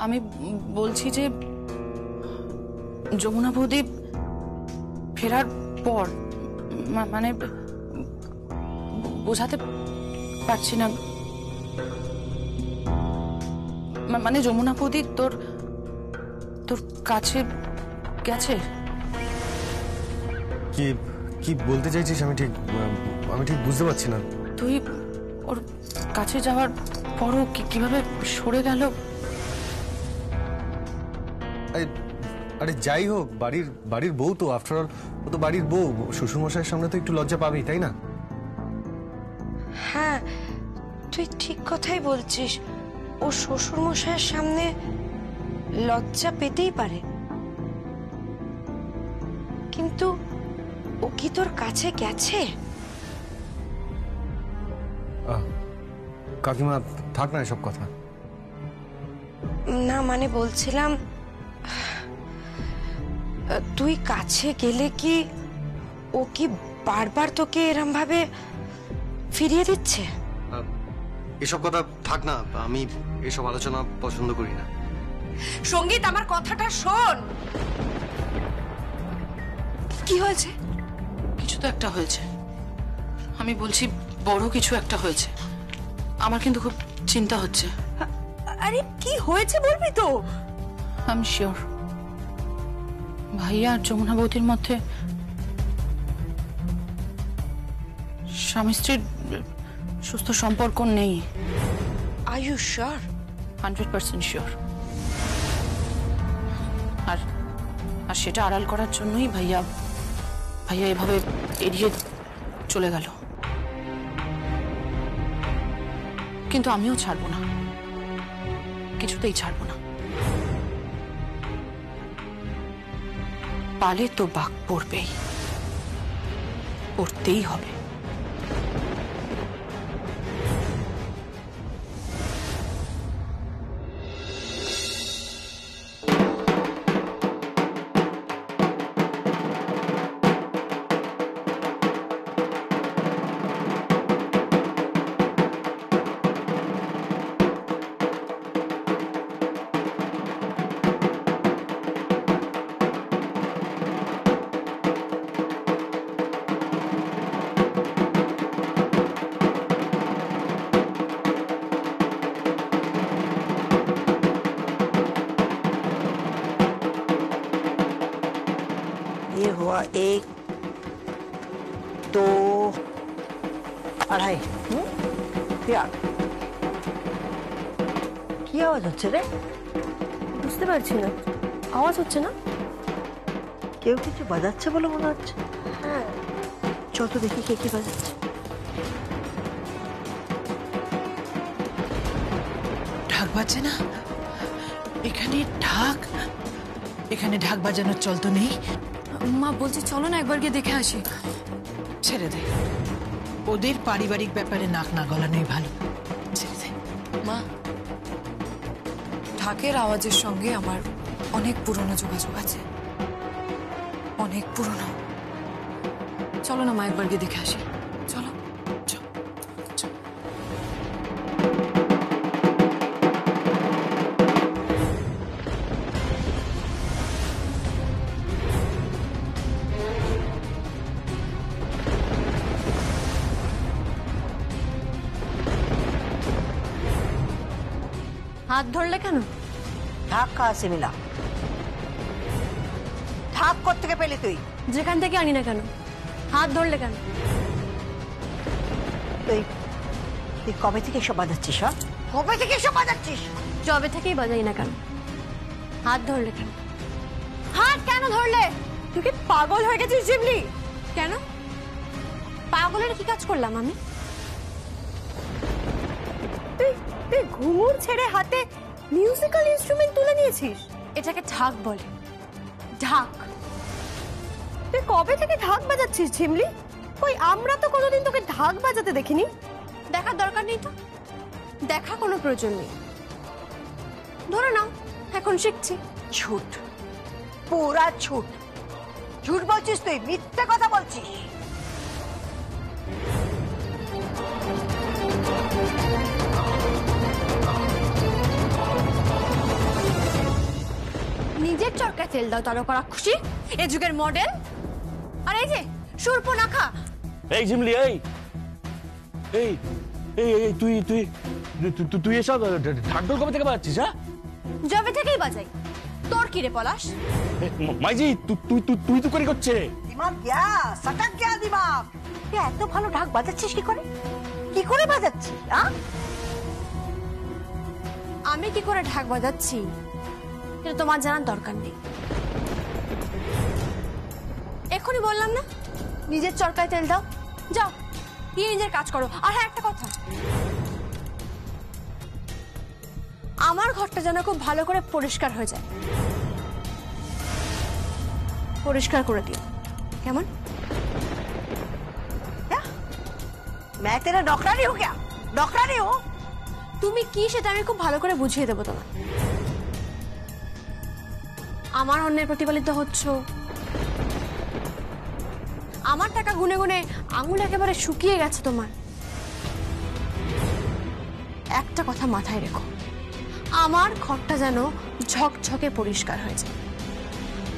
আমি বলছি যে যমুনা বৌদি ফেরার পর মানে বোঝাতে পারছি না, মানে যমুনা বৌদি তোর কাছে গেছে। কি কি বলতে চাইছিস? আমি ঠিক বুঝতে পারছি না। তুই ওর কাছে যাওয়ার পরও কিভাবে সরে গেল? আরে যাই হোক, বাড়ির বউ তো, আফটার অল ও তো বাড়ির বউ। শ্বশুরমশাইয়ের সামনে তো একটু লজ্জা পাবি, তাই না? হ্যাঁ, তুই ঠিক কথাই বলছিস। ও শ্বশুরমশাইয়ের সামনে লজ্জা পেতেই পারে, কিন্তু ও কি তোর কাছে গেছে? কাকিমা থাক না এসব কথা। না মানে বলছিলাম, তুই কাছে গেলে কি ও কি বারবার তোকে এরম ভাবে ফিরিয়ে দিচ্ছে? এসব কথা থাক না, আমি এসব আলোচনা পছন্দ করি না। সঙ্গীত, আমার কথাটা শোন। কি হয়েছে? কিছু তো একটা হয়েছে, আমি বলছি বড় কিছু একটা হয়েছে। আমার কিন্তু খুব চিন্তা হচ্ছে। আরে কি হয়েছে বলবি তো? আমি শিওর ভাইয়া আর যমুনা বৌদির মধ্যে স্বামী স্ত্রীর সুস্থ সম্পর্ক নেই। Are you sure? 100% শিওর। আর সেটা আড়াল করার জন্যই ভাইয়া এভাবে এড়িয়ে চলে গেল। কিন্তু আমিও ছাড়বো না, কিছুতেই ছাড়বো না। পালে তো বাঘ পড়তেই হবে। ये हुआ 1 2 2.5 4। কি আওয়াজ হচ্ছে রে? বুঝতে পারছি না, আওয়াজ হচ্ছে না। কেউ কিছু বাজাচ্ছে বলে মনে হচ্ছে। হ্যাঁ, চল তো দেখি কে কি বাজাচ্ছে। ঢাক বাজছে না? এখানে ঢাক বাজানোর চল তো নেই। মা বলছি চলো না একবার গিয়ে দেখে আসি। ছেড়ে দে, ওদের পারিবারিক ব্যাপারে নাক না গলানোই ভালো। ছেড়ে দে। মা, ঢাকের আওয়াজের সঙ্গে আমার অনেক পুরনো যোগাযোগ আছে, অনেক পুরনো। চলো না মা একবার গিয়ে দেখে আসি। চলো। হাত ধরলে কেন? ঢাক कहाँ से मिला? ঢাক কোত্থেকে পেলি তুই? যেখান থেকে আনি না কেন, হাত ধরলে কেন? তুই কবে থেকে এসব বাজাচ্ছিস? কবে থেকে এসব বাজাচ্ছিস? জবে থেকেই বাজাই না কেন, হাত ধরলে কেন? হাত কেন ধরলে? তুই কি পাগল হয়ে গেছিস জিমলি? কেন পাগলের কি কাজ করলাম আমি? তুই ঘুঙুর ছেড়ে হাতে মিউজিক্যাল ইনস্ট্রুমেন্ট তুলে নিয়েছিস। এটাকে ঢাক বলে, ঢাক। তুই কবে থেকে ঢাক বাজাচ্ছিস ঝিমলি? কই আমরা তো কোনোদিন তোকে ঢাক বাজাতে দেখিনি। দেখার দরকার নেই তো, দেখা কোনো প্রয়োজন নেই। ধরে নাও এখন শিখছি। ঝুট, পুরা ঝুট। ঝুট বলছিস তুই, মিথ্যে কথা বলছিস। নিজের চরকায় তেল দাও তারকা রাক্ষসী, এ যুগের মডেল। আর এই যে শূর্পণখা। এই ঝিমলি, এই এই এই এই তুই তুই তুই এসব ঢাকঢোল কবে থেকে বাজাচ্ছিস? হ্যাঁ, জবে থেকেই বাজাই। তোর কি রে পলাশ? মাইজি তুই তুই তুই তো করে করছে। দিমাগ গয়া, সটক গয়া দিমাগ। তুই এত ভালো ঢাক বাজাচ্ছিস কি করে? কি করে বাজাচ্ছিস? আমি কি করে ঢাক বাজাচ্ছি এটা তোমার জানার দরকার নেই। এখনই বললাম না নিজের চরকায় তেল দাও, যাও গিয়ে নিজের কাজ করো। আর হ্যাঁ, একটা কথা, আমার ঘরটা যেন খুব ভালো করে পরিষ্কার হয়ে যায়, পরিষ্কার করে দিও, কেমন? मैं तेरा नौकरानी हूँ क्या? नौकरानी हूँ? তুমি কি সেটা আমি খুব ভালো করে বুঝিয়ে দেবো তোমার। আমার অন্যের প্রতিপালিত হচ্ছ, আমার টাকা গুনে গুনে আঙুল একেবারে শুকিয়ে গেছে তোমার। একটা কথা মাথায় রেখো, আমার ঘরটা যেন ঝকঝকে পরিষ্কার হয়ে যায়।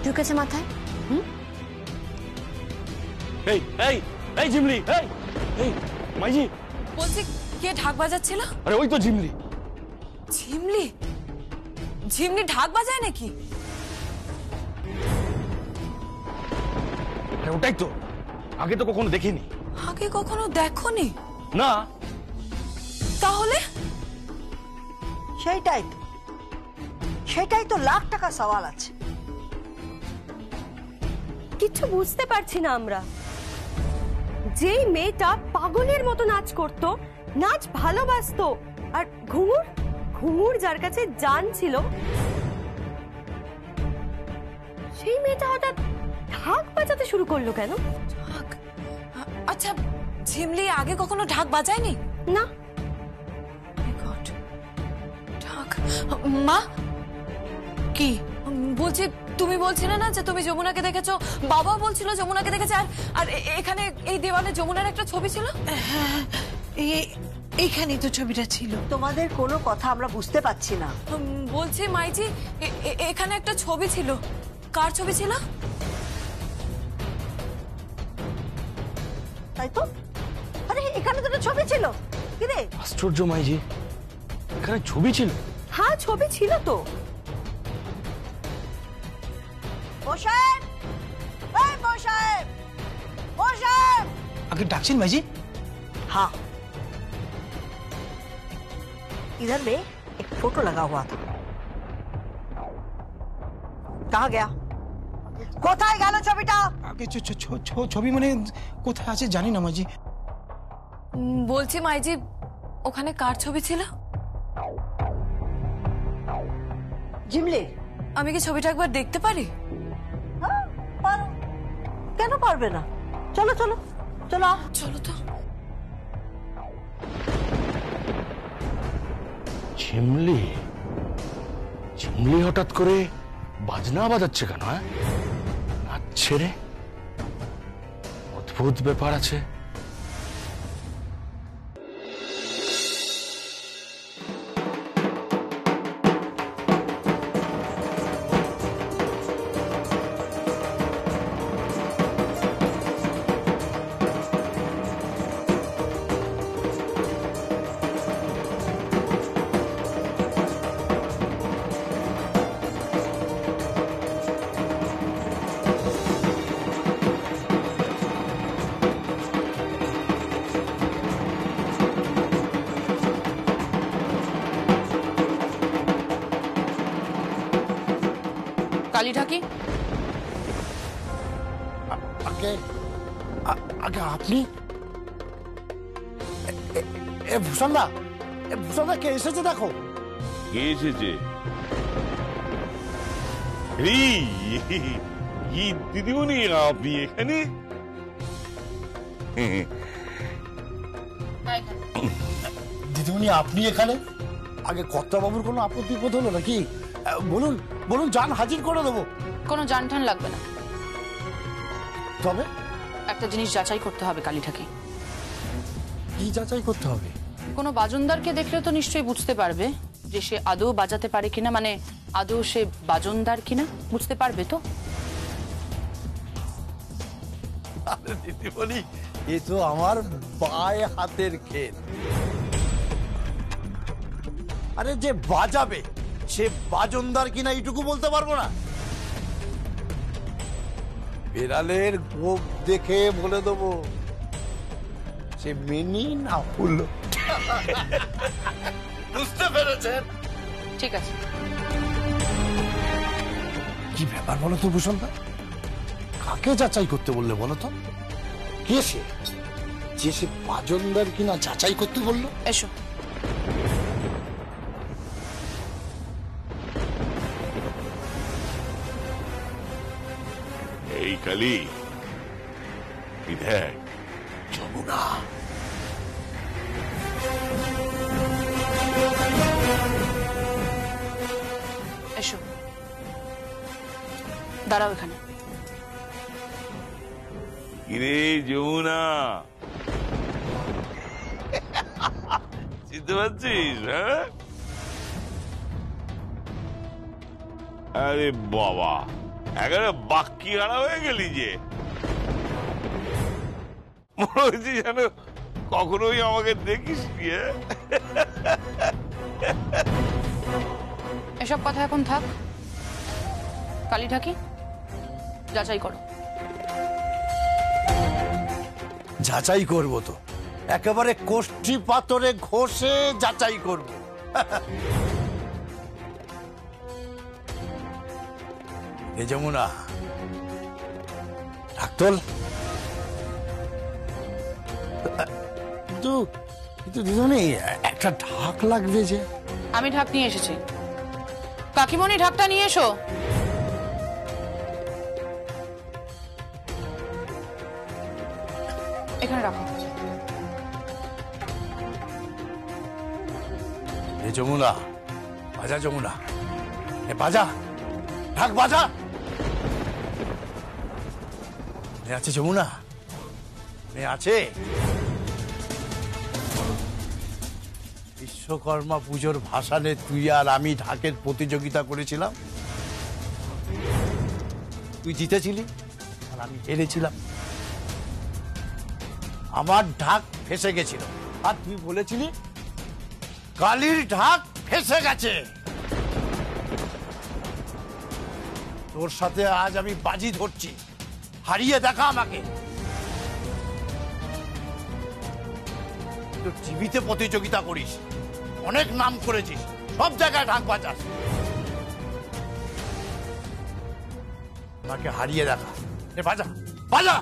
ঢুকেছে মাথায়? এই এই এই ঝিমলি, এই এই মাইজি বলছি কে ঢাক বাজাচ্ছিল? আরে ওই তো ঝিমলি। ঝিমলি? ঝিমলি ঢাক বাজায় নাকি? হ্যাঁ, ওটাই তো, আগে তো কখনো দেখিনি। আগে কখনো দেখোনি? না। তাহলে সেটাই তো লাখ টাকা সওয়াল আছে। কিছু বুঝতে পারছি না আমরা। যেই মেয়েটা পাগলের মতো নাচ করতো, নাচ ভালোবাসতো, আর ঘুঙুর ঘুঙুর যার কাছে জান ছিল, সেই মেয়েটা হঠাৎ ঢাক বাজাতে শুরু করলো কেন? ঢাক? আচ্ছা, ঝিমলি আগে কখনো ঢাক বাজায়নি? না। My God! ঢাক। মা, কি বলছি? তুমি বলছিলে না যে তুমি যমুনাকে দেখেছো? বাবা বলছিল যমুনাকে দেখেছে। আর এখানে এই দেওয়ালে যমুনার একটা ছবি ছিল। এইখানেই তো ছবিটা ছিল। তোমাদের কোনো কথা আমরা বুঝতে পারছি না। বলছি মাইজি, এখানে একটা ছবি ছিল। কার ছবি ছিল? তাই তো। আরে এখানে তো একটা ছবি ছিল। কি রে? আশ্চর্য মাইজি, এখানে ছবি ছিল? হ্যাঁ, ছবি ছিল তো। मोशाब, मोशाब, मोशाब। आगे डाक्सिन भाई जी? हाँ, इधर में एक फोटो लगा हुआ था। कहाँ गया? কোথায় গেল ছবিটা? আগে ছবি মানে কোথায় আছে জানি না মাঝি। বলছি মাইজি, ওখানে কার ছবি ছিল? জিমলি। আমি কি ছবিটা একবার দেখতে পারি? পারো, কেন পারবে না? চলো চলো চলো চলো তো। ঝিমলি ঝিমলি হঠাৎ করে বাজনা বাজাচ্ছে কেন? হ্যাঁ, নাচছে রে, অদ্ভুত ব্যাপার আছে। কালী ঢাকি, আগে আগে আপনি? এ ভূষণদা, কে এসেছে দেখো। কে এসেছে? এই দিদিমণি, আপনি এখানে? দিদিমণি আপনি এখানে? আগে কর্তাবাবুর কোনো আপত্তি বোধ হলো নাকি? বলুন বলুন, যান হাজির করে দেবো। কোনো জানঠান লাগবে না, তবে একটা জিনিস যাচাই করতে হবে কালী ঢাকি। কি যাচাই করতে হবে? কোনো বাজনদারকে দেখলে তো নিশ্চয়ই বুঝতে পারবে যে সে আদৌ বাজাতে পারে কিনা, মানে আদৌ সে বাজনদার কিনা বুঝতে পারবে তো? আরে দিদিমণি, এ তো আমার বায়ে হাতের খেল। আরে যে বাজাবে সে বাজনদার কিনা এইটুকু বলতে পারবো না? বিড়ালের গোপ দেখে বলে দেবো সে মিনি না ফুল। বুঝতে পেরেছেন? ঠিক আছে। কি ব্যাপার বলো তো ভূষণ দা, কাকে যাচাই করতে বললে বলো তো? কে সে যে সে বাজনদার কিনা যাচাই করতে বললো? এসো। এই কালি, কি দেখ, যমুনা। এসো, দাঁড়াও এখানে। কিরে যমুনা, চিনতে পারছিস? হ্যাঁ, আরে বাবা, একেবারে বাক্কি হারা হয়ে গেলি যে। মনে হচ্ছে যেন কখনোই আমাকে দেখিস নি। এসব কথা এখন থাক, কালী ঠাকি যাচাই করো। যাচাই করবো তো, একেবারে কোষ্ঠী পাথরে ঘষে যাচাই করব। এ যমুনা, ডাক্তার কিন্তু কিন্তু দিদিমণি একটা ঢাক লাগবে যে। আমি ঢাক নিয়ে এসেছি। কাকিমণি, ঢাকটা নিয়ে এসো। এখানে রাখো। এ যমুনা, বাজা যমুনা, এ বাজা, ঢাক বাজা। মনে আছে যমুনা? মনে আছে? বিশ্বকর্মা পুজোর ভাসানে তুই আর আমি ঢাকের প্রতিযোগিতা করেছিলাম। তুই জিতেছিলি আর আমি হেরেছিলাম। আমার ঢাক ফেসে গেছিল আর তুই বলেছিলি কালির ঢাক ফেসে গেছে। তোর সাথে আজ আমি বাজি ধরছি, হারিয়ে দেখা আমাকে। তুই টিভিতে প্রতিযোগিতা করিস, অনেক নাম করেছিস, সব জায়গায় ঢাক বাজাস। আমাকে হারিয়ে দেখা। এ বাজা বাজা।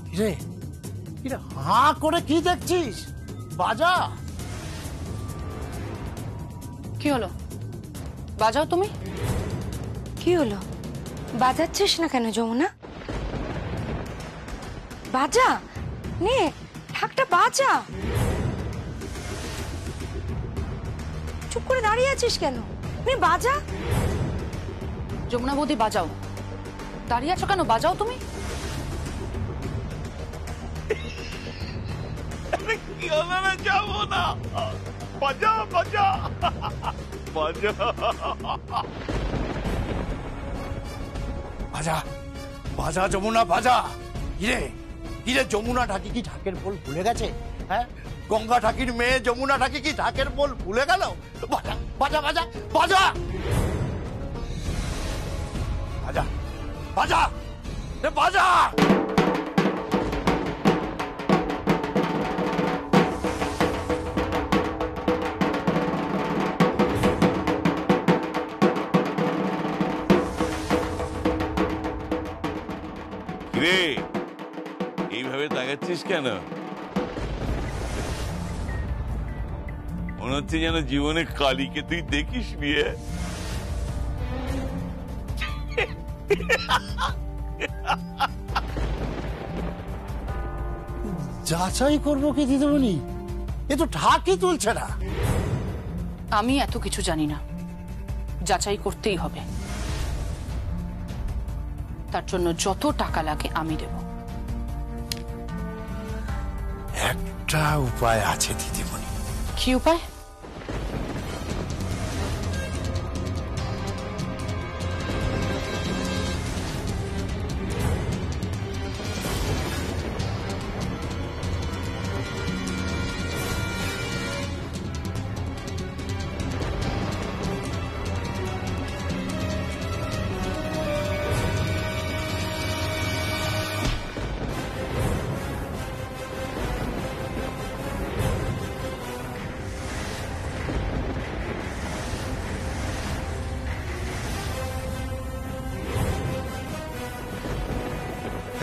কিরে কিরে হাঁ করে কি দেখছিস? বাজা। কি হলো? বাজাও তুমি। কি হলো? বাজাচ্ছিস না কেন যমুনা? বাজা, নে ঢাকটা বাজা। চুপ করে দাঁড়িয়ে আছিস কেন? নে বাজা। যমুনা বৌদি, বাজাও। দাঁড়িয়ে আছো কেন? বাজাও তুমি। কি হবে না, যাবো না। বাজা বাজা বাজা বাজা বাজা যমুনা বাজা। কিরে কিরে যমুনা ঢাকি কি ঢাকের বল ভুলে গেছে? হ্যাঁ, গঙ্গা ঢাকির মেয়ে যমুনা ঢাকি কি ঢাকের বল ভুলে গেল? বাজা বাজা বাজা বাজা বাজা বাজা বাজা। রে, এইভাবে তাকাচ্ছিস কেন? মনে হচ্ছে যেন জীবনে কালীকে তুই দেখিস নিয়ে। যাচাই করবো কি দিদিমণি? এ তো ঢাকই তুলছে না। আমি এত কিছু জানি না, যাচাই করতেই হবে। তার জন্য যত টাকা লাগে আমি দেব। একটা উপায় আছে দিদিমণি। কি উপায়?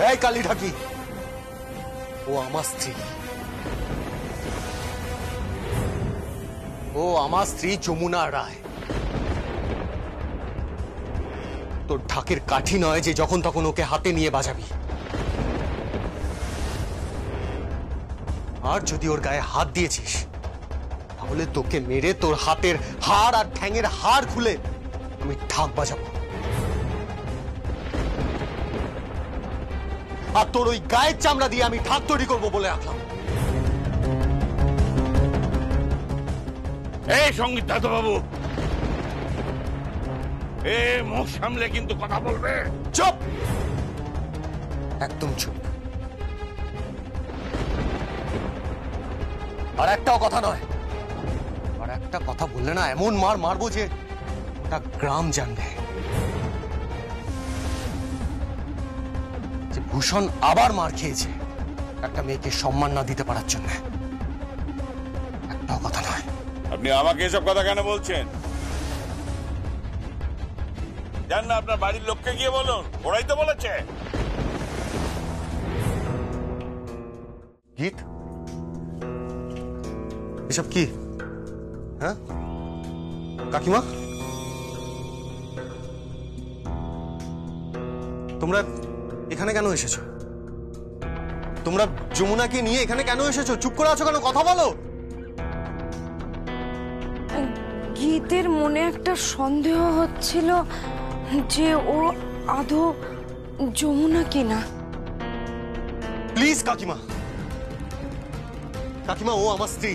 এই কালী ঢাকি, ও আমার স্ত্রী, ও আমার স্ত্রী যমুনা রায়। তোর ঢাকের কাঠি নয় যে যখন তখন ওকে হাতে নিয়ে বাজাবি। আর যদি ওর গায়ে হাত দিয়েছিস তাহলে তোকে মেরে তোর হাতের হাড় আর ঠ্যাঙের হাড় খুলে আমি ঢাক বাজাবো। আর তোর ওই গায়ের চামড়া দিয়ে আমি ঢাক তৈরি করবো বলে রাখলাম। এই সঙ্গীত বাবু, এ মুখ সামলে কিন্তু কথা বলবে। চুপ, একদম চুপ। আর একটাও কথা নয়, আর একটা কথা বললে না এমন মার মারবো যে ওটা গ্রাম জানবে যে ভূষণ আবার মার খেয়েছে একটা মেয়েকে সম্মান না দিতে পারার জন্য। একটাও কথা নয়। আপনি আমাকে এসব কথা কেন বলছেন? জান না, আপনার বাড়ির লোককে গিয়ে বলুন, ওরাই তো বলেছে। গীত, এসব কি? হ্যাঁ কাকিমা, তোমরা এখানে কেন এসেছো? তোমরা যমুনাকে নিয়ে এখানে কেন এসেছো? চুপ করে আছো কেন? কথা বলো। গীতের মনে একটা সন্দেহ হচ্ছিল যে ও আদৌ যমুনা কিনা। প্লিজ কাকিমা, কাকিমা ও আমার স্ত্রী,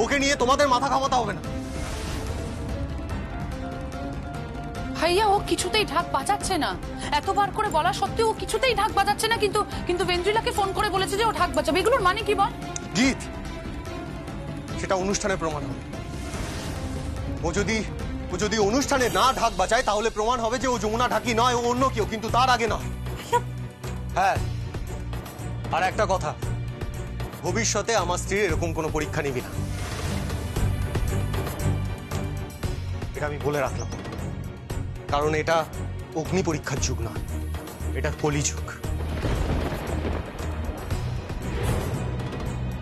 ওকে নিয়ে তোমাদের মাথা ঘামাতে হবে না। ভাইয়া, ও কিছুতেই ঢাক বাজাচ্ছে না। এতবার করে বলা সত্ত্বেও ও কিছুতেই ঢাক বাজাচ্ছে না। কিন্তু ভেন্দ্রিলাকে ফোন করে বলেছে যে ও ঢাক বাজাবে। এগুলোর মানে কি বল? গীত, সেটা অনুষ্ঠানে প্রমাণ হবে। ও যদি অনুষ্ঠানে না ঢাক বাজায় তাহলে প্রমাণ হবে যে ও যমুনা ঢাকি নয়, ও অন্য কেউ, কিন্তু তার আগে নয়। হ্যাঁ, আর একটা কথা, ভবিষ্যতে আমার স্ত্রীর এরকম কোনো পরীক্ষা নিবি না, এটা আমি বলে রাখলাম। কারণ এটা অগ্নি পরীক্ষার যুগ না, এটা কলিযুগ।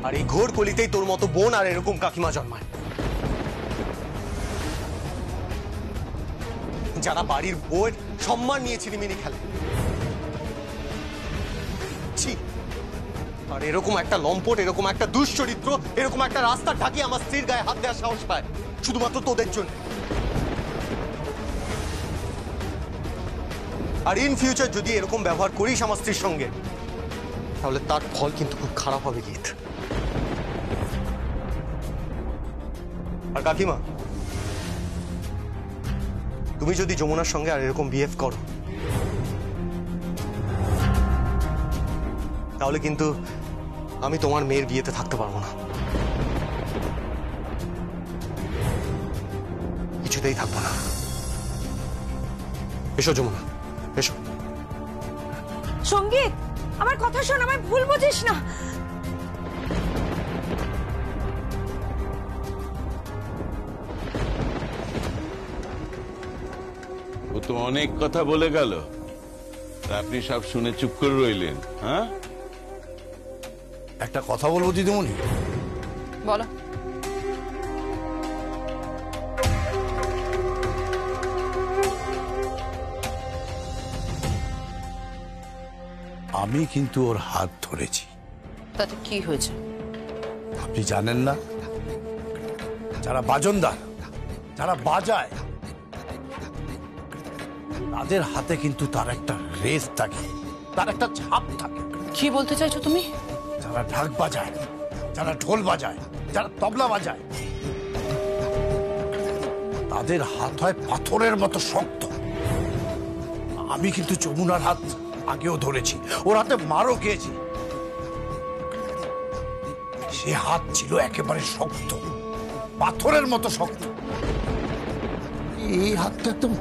আর এই ঘোর কলিতেই তোর মতো বোন আর এরকম কাকিমা জন্মায়, যারা বাড়ির বউয়ের সম্মান নিয়ে ছিনিমিনি খেলে। আর এরকম একটা লম্পট, এরকম একটা দুশ্চরিত্র, এরকম একটা রাস্তা ঢাকি আমার স্ত্রীর গায়ে হাত দেওয়ার সাহস পায় শুধুমাত্র তোদের জন্য। আর ইন ফিউচার যদি এরকম ব্যবহার করিস আমার স্ত্রীর সঙ্গে তাহলে তার ফল কিন্তু খুব খারাপ হবে গীত। আর কাকিমা, তুমি যদি যমুনার সঙ্গে আর এরকম বিহেভ করো তাহলে কিন্তু আমি তোমার মেয়ের বিয়েতে থাকতে পারবো না, কিছুতেই থাকবো না। এসো যমুনা, এসো। সঙ্গীত, আমার কথা শোন, আমায় ভুল বুঝিস না। ও তো অনেক কথা বলে গেল, আপনি সব শুনে চুপ করে রইলেন। হ্যাঁ, একটা কথা বলবো দিদিমণি। বলো। আমি কিন্তু ওর হাত ধরেছি। তাতে কি হয়েছে? আপনি জানেন না, যারা বাজনদার, যারা বাজায়, তাদের হাতে কিন্তু তার একটা রেস থাকে, তার একটা ছাপ থাকে। কি বলতে চাইছো তুমি? যারা ঢাক বাজায়, যারা ঢোল বাজায়, যারা তবলা বাজায়, তাদের হাত হয় পাথরের মতো শক্ত। আমি কিন্তু যমুনার হাত আগেও ধরেছি, ওর হাতে মারও খেয়েছি। সে হাত ছিল একেবারে শক্ত, পাথরের মতো শক্ত। এই হাতটা একদম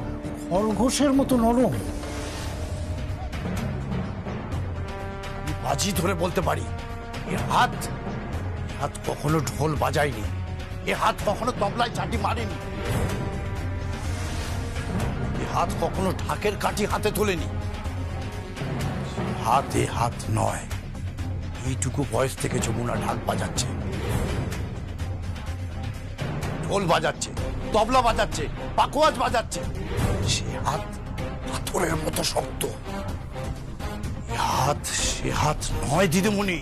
খরগোশের মতো নরম। আমি বাজি ধরে বলতে পারি, এ হাত কখনো ঢোল বাজায়নি, এ হাত কখনো তবলায় চাটি মারেনি, এ হাত কখনো ঢাকের কাঠি হাতে তোলেনি। হাতে হাত নয়, এইটুকু বয়স থেকে যমুনা ঢাক বাজাচ্ছে, ঢোল বাজাচ্ছে, তবলা বাজাচ্ছে, পাখোয়াজ বাজাচ্ছে। সে হাত পাথরের মতো শক্ত। সে হাত নয় দিদিমণি।